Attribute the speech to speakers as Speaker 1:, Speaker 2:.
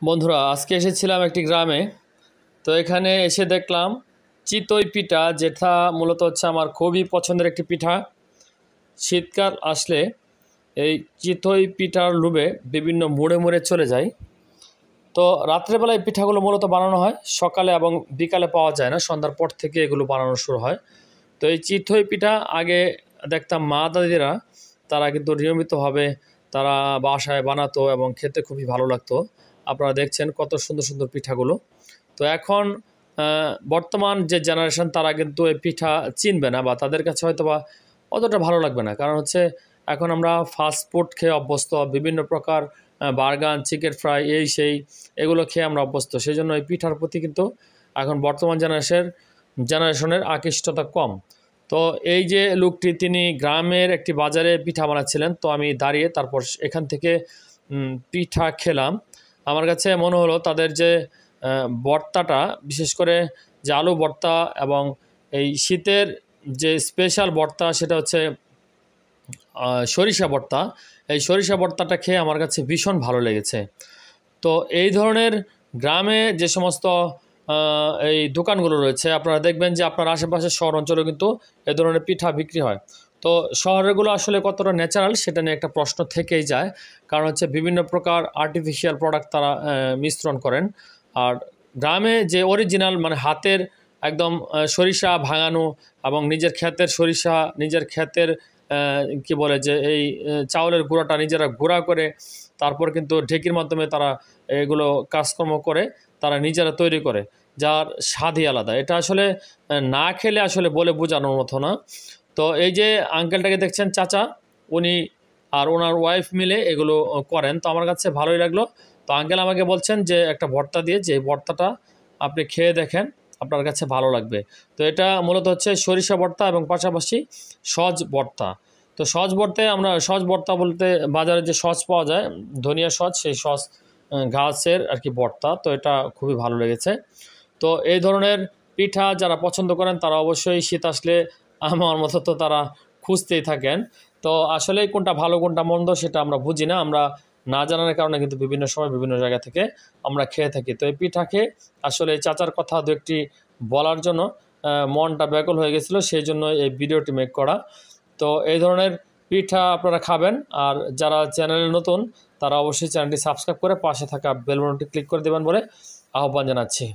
Speaker 1: বন্ধুরা আজকে এসেছিলাম একটি গ্রামে। তো এখানে এসে দেখলাম চিতই পিঠা, যেটা মূলত হচ্ছে আমার খুবই পছন্দের একটি পিঠা। শীতকাল আসলে এই চিতই পিঠার লোভে বিভিন্ন মোড়ে মোড়ে চলে যায়। তো রাত্রেবেলায় পিঠাগুলো মূলত বানানো হয়, সকালে এবং বিকালে পাওয়া যায় না, সন্ধ্যার পর থেকে এগুলো বানানো শুরু হয়। তো এই চিতই পিঠা আগে দেখতাম মা দাদিরা তারা কিন্তু নিয়মিতভাবে তারা বাসায় বানাতো এবং খেতে খুবই ভালো লাগতো। আপনারা দেখছেন কত সুন্দর সুন্দর পিঠাগুলো। তো এখন বর্তমান যে জেনারেশন তারা কিন্তু এই পিঠা চিনবে না, বা তাদের কাছে হয়তো বা অতটা ভালো লাগবে না। কারণ হচ্ছে এখন আমরা ফাস্ট ফুড খেয়ে অভ্যস্ত, বিভিন্ন প্রকার বার্গার, চিকেন ফ্রাই, এই সেই এগুলো খেয়ে আমরা অভ্যস্ত। সেই জন্য এই পিঠার প্রতি কিন্তু এখন বর্তমান জেনারেশনের আকৃষ্টতা কম। তো এই যে লোকটি, তিনি গ্রামের একটি বাজারে পিঠা বানাচ্ছিলেন। তো আমি দাঁড়িয়ে তারপর এখান থেকে পিঠা খেলাম। আমার কাছে মনে হলো তাদের যে ভর্তাটা, বিশেষ করে যে আলু ভর্তা এবং এই শীতের যে স্পেশাল ভর্তা, সেটা হচ্ছে সরিষা ভর্তা। এই সরিষা ভর্তাটা খেয়ে আমার কাছে ভীষণ ভালো লেগেছে। তো এই ধরনের গ্রামে যে সমস্ত এই দোকানগুলো রয়েছে, আপনারা দেখবেন যে আপনার আশেপাশের শহর অঞ্চলেও কিন্তু এ ধরনের পিঠা বিক্রি হয়। তো শহরেরগুলো আসলে কতটা ন্যাচারাল সেটা নিয়ে একটা প্রশ্ন থেকেই যায়। কারণ হচ্ছে বিভিন্ন প্রকার আর্টিফিশিয়াল প্রোডাক্ট তারা মিশ্রণ করেন। আর গ্রামে যে অরিজিনাল, মানে হাতের একদম সরিষা ভাঙানো এবং নিজের ক্ষেতের সরিষা, নিজের ক্ষেতের কি বলে যে এই চাউলের গুঁড়াটা নিজেরা গুঁড়া করে তারপর কিন্তু ঢেকির মাধ্যমে তারা এগুলো কাজকর্ম করে তারা নিজেরা তৈরি করে, যার স্বাদই আলাদা। এটা আসলে না খেলে আসলে বলে বোঝানোর মতো না। তো এই যে আঙ্কেলটাকে দেখছেন, চাচা, উনি আর ওনার ওয়াইফ মিলে এগুলো করেন। তো আমার কাছে ভালোই লাগলো। তো আঙ্কেল আমাকে বলছেন যে একটা ভর্তা দিয়ে, যে ভর্তাটা আপনি খেয়ে দেখেন, আপনার কাছে ভালো লাগবে। তো এটা মূলত হচ্ছে সরিষা ভর্তা এবং পাশাপাশি সজ ভর্তা। তো সজ ভর্তায় আমরা, সজ ভর্তা বলতে বাজারে যে সজ পাওয়া যায়, ধনিয়া সজ, সেই সজ গাছের আর কি ভর্তা। তো এটা খুবই ভালো লেগেছে। তো এই ধরনের পিঠা যারা পছন্দ করেন তারা অবশ্যই শীত আসলে আমার মতো তো তারা খুঁজতেই থাকেন। তো আসলে কোনটা ভালো কোনটা মন্দ সেটা আমরা বুঝি না, আমরা না জানার কারণে কিন্তু বিভিন্ন সময় বিভিন্ন জায়গা থেকে আমরা খেয়ে থাকি। তো এই পিঠা খেয়ে আসলে চাচার কথা দু একটি বলার জন্য মনটা ব্যাকুল হয়ে গেছিলো, সেই জন্য এই ভিডিওটি মেক করা। তো এই ধরনের পিঠা আপনারা খাবেন। আর যারা চ্যানেলে নতুন তারা অবশ্যই চ্যানেলটি সাবস্ক্রাইব করে পাশে থাকা বেল বাটনটি ক্লিক করে দেবেন বলে আহ্বান জানাচ্ছি।